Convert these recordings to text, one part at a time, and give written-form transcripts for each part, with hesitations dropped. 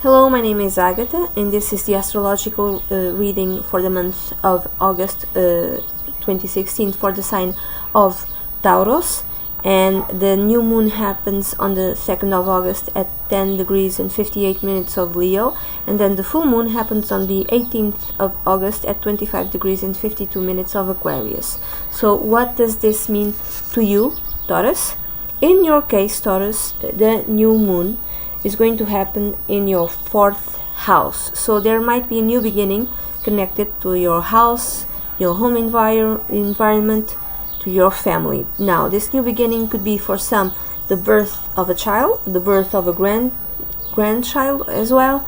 Hello, my name is Agatha, and this is the astrological reading for the month of August 2016 for the sign of Taurus. And the new moon happens on the 2nd of August at 10 degrees and 58 minutes of Leo, and then the full moon happens on the 18th of August at 25 degrees and 52 minutes of Aquarius. So what does this mean to you, Taurus? In your case, Taurus, the new moon is going to happen in your 4th house. So there might be a new beginning connected to your house, your home environment, to your family. Now, this new beginning could be for some the birth of a child, the birth of a grandchild as well.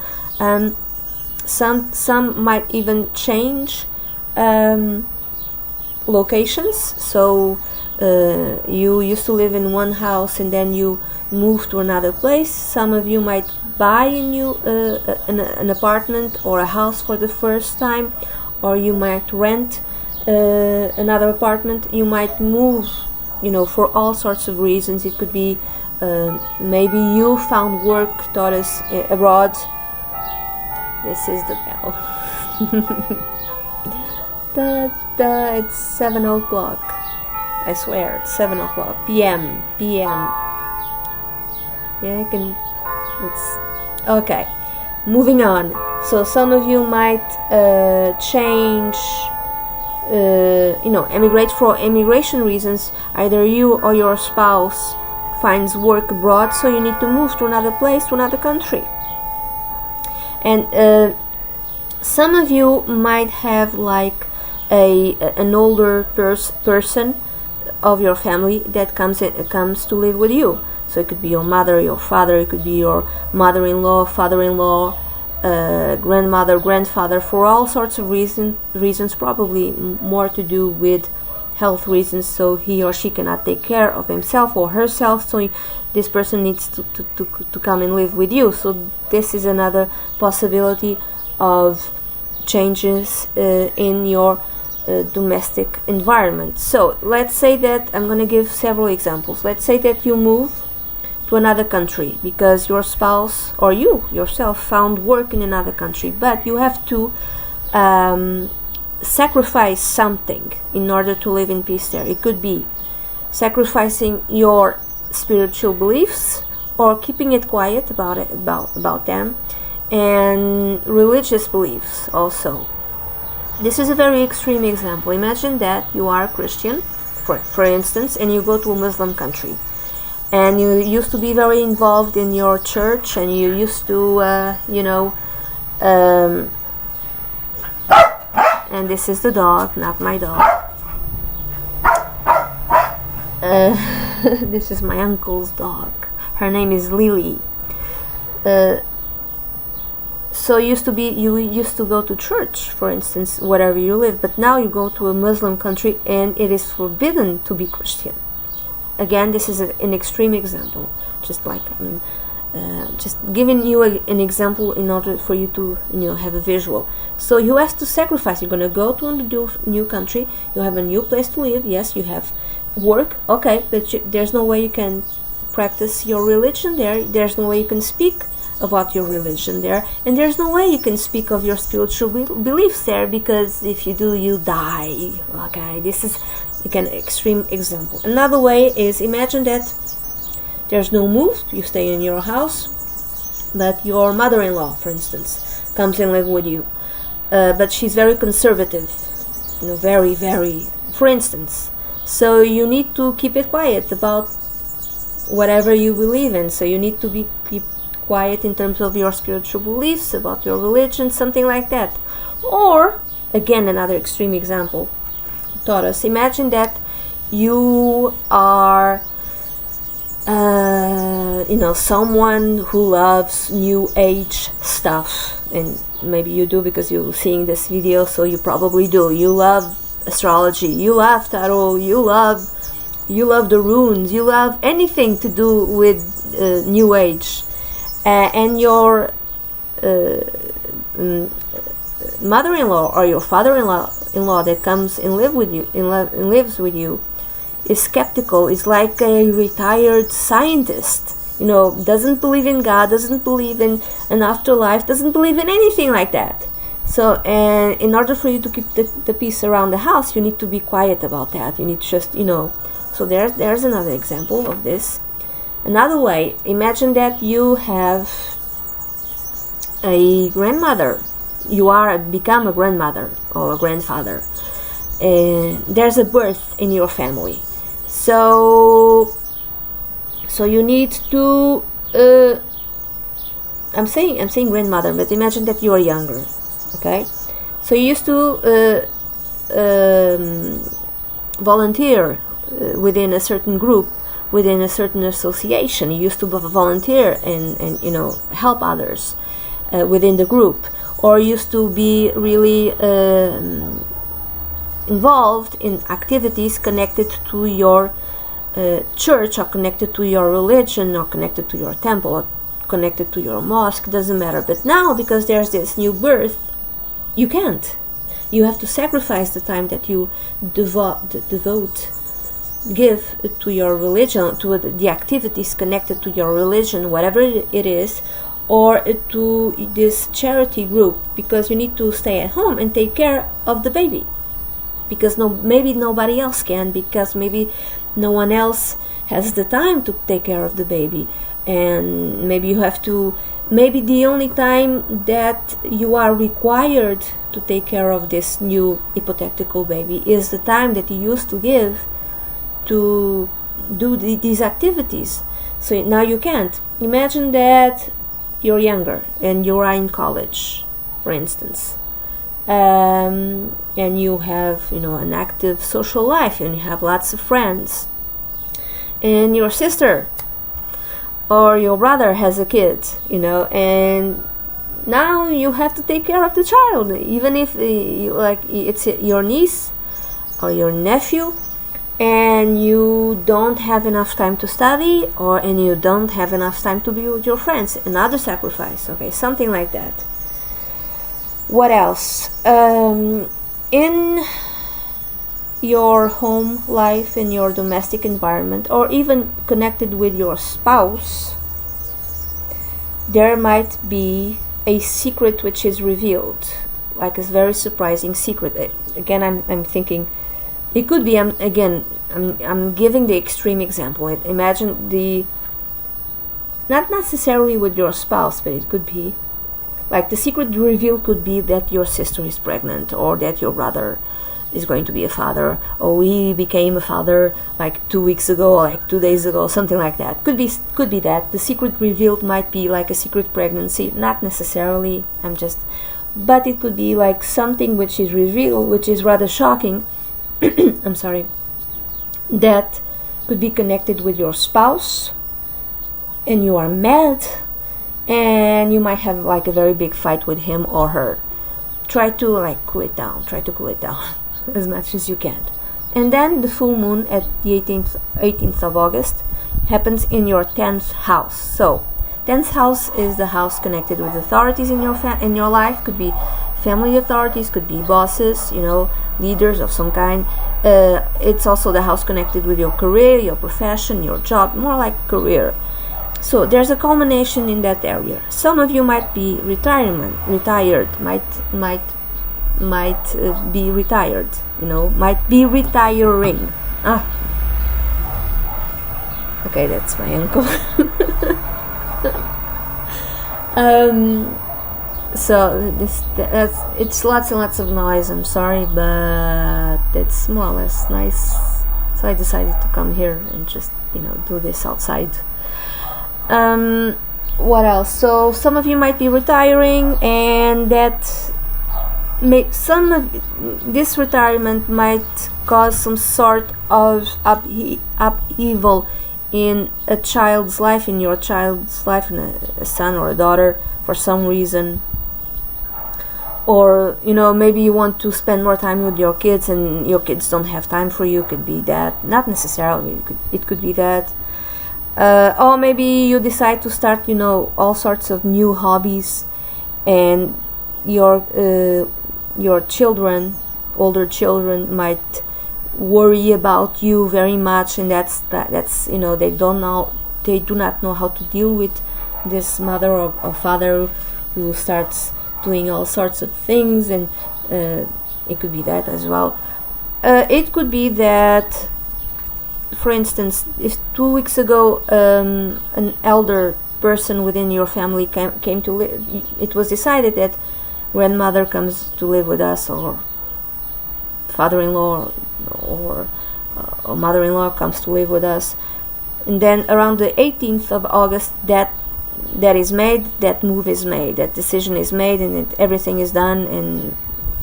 Some might even change locations. So you used to live in one house and then you move to another place. Some of you might buy a new an apartment or a house for the first time, or you might rent another apartment. You might move, for all sorts of reasons. It could be maybe you found work, Taurus, abroad. This is the bell. It's 7 o'clock. I swear, it's 7 o'clock p.m. Yeah, I can. It's okay. Moving on. So some of you might change. Emigrate for immigration reasons. Either you or your spouse finds work abroad, so you need to move to another place, to another country. And some of you might have like an older person of your family that comes to live with you. So it could be your mother, your father, it could be your mother-in-law, father-in-law, grandmother, grandfather, for all sorts of reasons, probably more to do with health reasons. So he or she cannot take care of himself or herself, so this person needs to come and live with you. So this is another possibility of changes in your domestic environment. So let's say that I'm going to give several examples. Let's say that you move to another country because your spouse or you yourself found work in another country, but you have to sacrifice something in order to live in peace there. It could be sacrificing your spiritual beliefs or keeping it quiet about them, and religious beliefs also. This is a very extreme example. Imagine that you are a Christian, for instance, and you go to a Muslim country. And you used to be very involved in your church, and you used to, and this is the dog, not my dog. This is my uncle's dog. Her name is Lily. So you used to go to church, for instance, wherever you live, but now you go to a Muslim country and it is forbidden to be Christian. Again, this is an extreme example, just giving you an example in order for you to have a visual. So you have to sacrifice. You're going to go to a new country. You have a new place to live. Yes, you have work. Okay, but there's no way you can practice your religion there. There's no way you can speak about your religion there, and there's no way you can speak of your spiritual beliefs there, because if you do, you die. Okay, this is again an extreme example. Another way is, imagine that there's no move, you stay in your house, but your mother-in-law, for instance, comes and live with you, but she's very conservative, very, very, for instance. So you need to keep it quiet about whatever you believe in. So you need to keep quiet in terms of your spiritual beliefs, about your religion, something like that. Or, again, another extreme example, Taurus, imagine that you are someone who loves new age stuff, and maybe you do because you're seeing this video, so you probably do. You love astrology, you love tarot, you love the runes, you love anything to do with new age. And your mother-in-law or your father-in-law that comes and lives with you is skeptical, is like a retired scientist. doesn't believe in God, doesn't believe in an afterlife, doesn't believe in anything like that. So, and in order for you to keep the peace around the house, you need to be quiet about that. You need to just, so there's another example of this. Another way, imagine that you have a grandmother. You become a grandmother or a grandfather. There's a birth in your family. So you need to, I'm saying grandmother, but imagine that you are younger. Okay, so you used to volunteer within a certain group, within a certain association. You used to volunteer and help others within the group, or used to be really involved in activities connected to your church, or connected to your religion, or connected to your temple, or connected to your mosque, doesn't matter. But now, because there's this new birth, you can't. You have to sacrifice the time that you give to your religion, to the activities connected to your religion, whatever it is, or to this charity group, because you need to stay at home and take care of the baby. Because maybe nobody else can, because maybe no one else has the time to take care of the baby, and maybe you have to. Maybe the only time that you are required to take care of this new hypothetical baby is the time that you used to give to do these activities. So now you can't. Imagine that you're younger and you are in college, for instance, and you have an active social life, and you have lots of friends, and your sister or your brother has a kid, and now you have to take care of the child, even if it's your niece or your nephew, and you don't have enough time to study, and you don't have enough time to be with your friends. Another sacrifice, okay, something like that. What else? In your home life, in your domestic environment, or even connected with your spouse, there might be a secret which is revealed, like a very surprising secret. Again, I'm thinking it could be. I'm giving the extreme example. Imagine not necessarily with your spouse, but it could be like the secret revealed could be that your sister is pregnant, or that your brother is going to be a father, or he became a father like 2 weeks ago, or like 2 days ago, something like that. Could be that the secret revealed might be like a secret pregnancy, not necessarily. But it could be like something which is revealed, which is rather shocking. I'm sorry. That could be connected with your spouse, and you are mad, and you might have like a very big fight with him or her. Try to cool it down as much as you can. And then the full moon at the 18th of August happens in your 10th house. So 10th house is the house connected with authorities in your life. Could be family authorities, could be bosses, leaders of some kind. It's also the house connected with your career, your profession, your job, more like career. So there's a culmination in that area. Some of you might be retired, might be retired, might be retiring. Okay, that's my uncle. So it's lots and lots of noise. I'm sorry, but it's more or less nice. So I decided to come here and just do this outside. What else? So some of you might be retiring, and that this retirement might cause some sort of upheaval in a child's life, in your child's life, in a son or a daughter, for some reason. Or maybe you want to spend more time with your kids, and your kids don't have time for you. Could be that. Not necessarily. It could be that. Or maybe you decide to start all sorts of new hobbies, and your children, older children, might worry about you very much, and that's they don't they do not know how to deal with this mother or father who starts doing all sorts of things, and it could be that as well. It could be that, for instance, if 2 weeks ago an elder person within your family came to live, it was decided that grandmother comes to live with us, or father-in-law or mother-in-law comes to live with us, and then around the 18th of August that is made, that move is made, that decision is made, and everything is done, and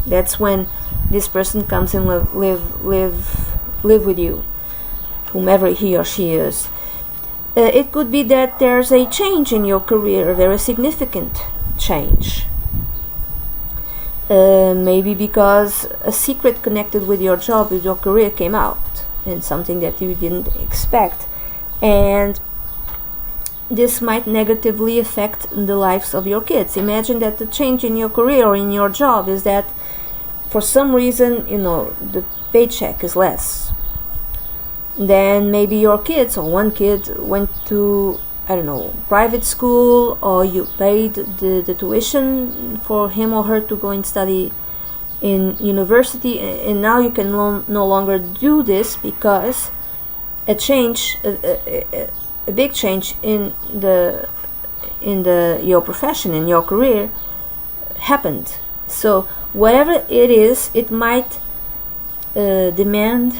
that's when this person comes and live with you, whomever he or she is. It could be that there's a change in your career, a very significant change. Maybe because a secret connected with your job, with your career, came out, and something that you didn't expect, and this might negatively affect the lives of your kids. Imagine that the change in your career or in your job is that for some reason, the paycheck is less. Then maybe your kids, or one kid, went to, I don't know, private school, or you paid the tuition for him or her to go and study in university, and now you can no longer do this because a change, a big change in your profession, in your career, happened. So whatever it is, it might demand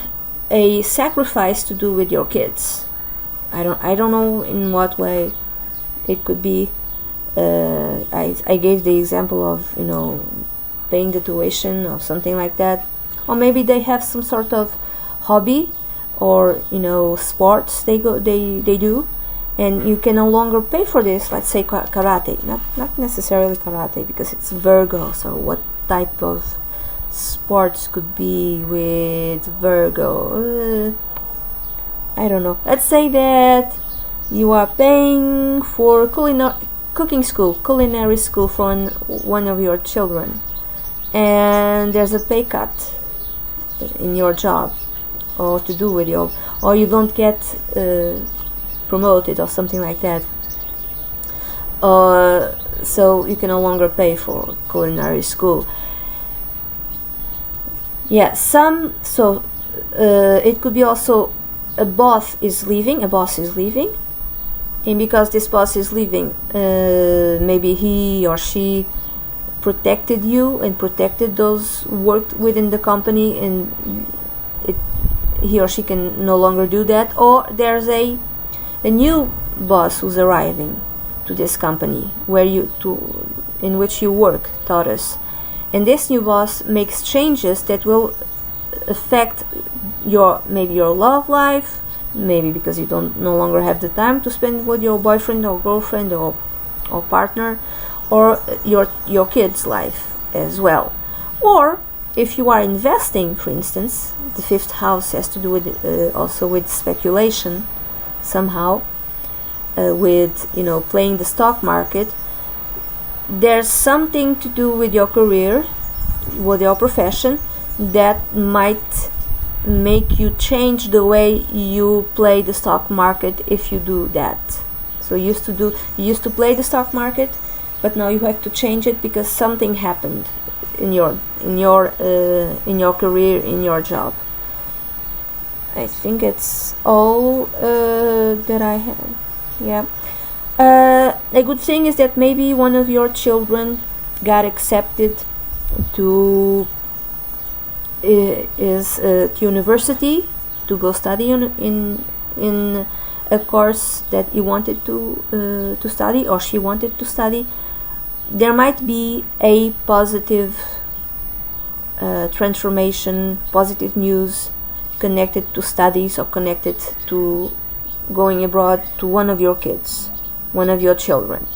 a sacrifice to do with your kids. I don't know in what way it could be. I gave the example of paying the tuition or something like that, or maybe they have some sort of hobby or sports they do, and you can no longer pay for this. Let's say karate, not necessarily karate because it's Virgo. So what type of sports could be with Virgo? I don't know. Let's say that you are paying for culinary school for one of your children, and there's a pay cut in your job, or to do with or you don't get promoted or something like that. So you can no longer pay for culinary school. Yeah, it could be also a boss is leaving, and because this boss is leaving, maybe he or she protected you and protected those who worked within the company, and he or she can no longer do that. Or there's a new boss who's arriving to this company in which you work, Taurus, and this new boss makes changes that will affect maybe your love life, maybe because you no longer have the time to spend with your boyfriend or girlfriend or partner, or your kids' life as well. Or if you are investing, for instance, the fifth house has to do with also with speculation somehow, with playing the stock market. There's something to do with your career, with your profession, that might make you change the way you play the stock market if you do that. So you used to play the stock market, but now you have to change it because something happened in your career, in your job. I think it's all that I have. Yeah. A good thing is that maybe one of your children got accepted to university to go study in a course that he wanted to study, or she wanted to study. There might be a positive transformation, positive news connected to studies or connected to going abroad to one of your kids, one of your children.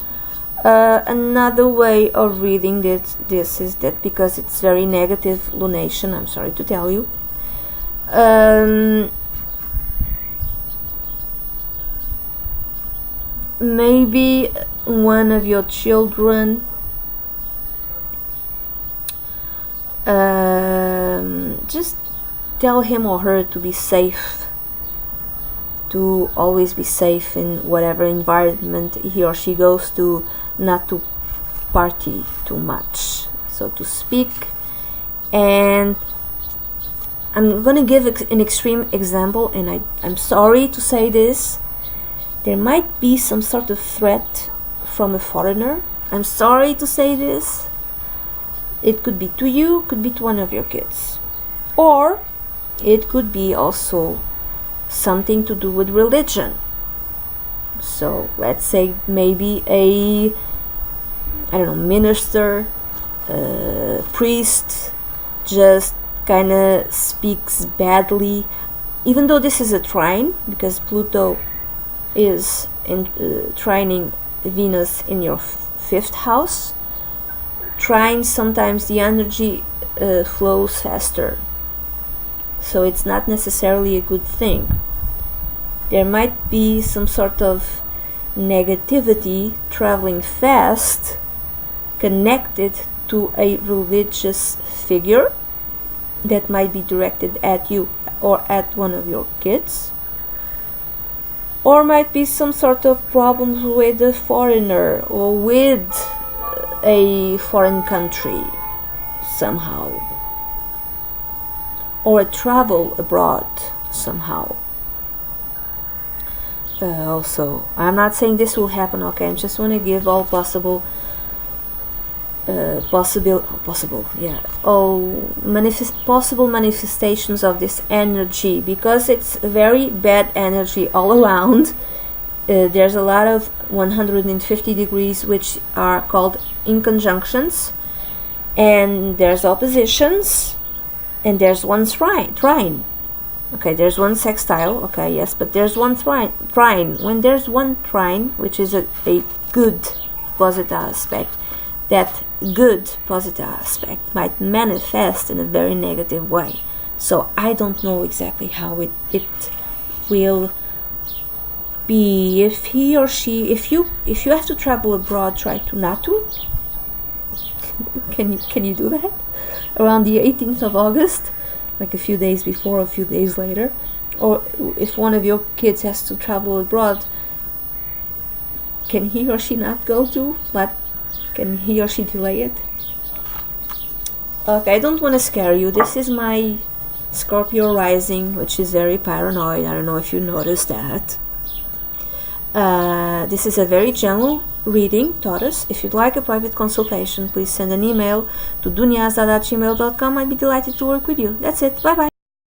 Another way of reading this is that because it's very negative lunation, I'm sorry to tell you, maybe one of your children just tell him or her to be safe to always be safe in whatever environment he or she goes to, not to party too much, so to speak. And I'm gonna give an extreme example, and I'm sorry to say this. There might be some sort of threat from a foreigner. I'm sorry to say this. It could be to you, could be to one of your kids. Or it could be also something to do with religion. So let's say maybe a, I don't know, minister, priest just kind of speaks badly, even though this is a trine, because Pluto is trining Venus in your fifth house. Trines, sometimes the energy flows faster, so it's not necessarily a good thing. There might be some sort of negativity traveling fast connected to a religious figure that might be directed at you or at one of your kids, or might be some sort of problems with a foreigner or with a foreign country somehow, or a travel abroad somehow. Also, I'm not saying this will happen, okay? I just want to give all possible possible manifestations of this energy, because it's very bad energy all around. There's a lot of 150 degrees which are called inconjunctions, and there's oppositions, and there's one trine. Okay, there's one sextile, okay, yes, but there's one trine. When there's one trine, which is a good positive aspect, that good positive aspect might manifest in a very negative way. So I don't know exactly how it will be. If he or she, if you have to travel abroad, try to not to. Can you do that around the 18th of August, like a few days before, a few days later? Or if one of your kids has to travel abroad, can he or she not go to? But can he or she delay it? Okay, I don't want to scare you. This is my Scorpio rising, which is very paranoid. I don't know if you noticed that. This is a very general reading, Taurus. If you'd like a private consultation, please send an email to dunyazad@gmail.com. I'd be delighted to work with you. That's it. Bye bye.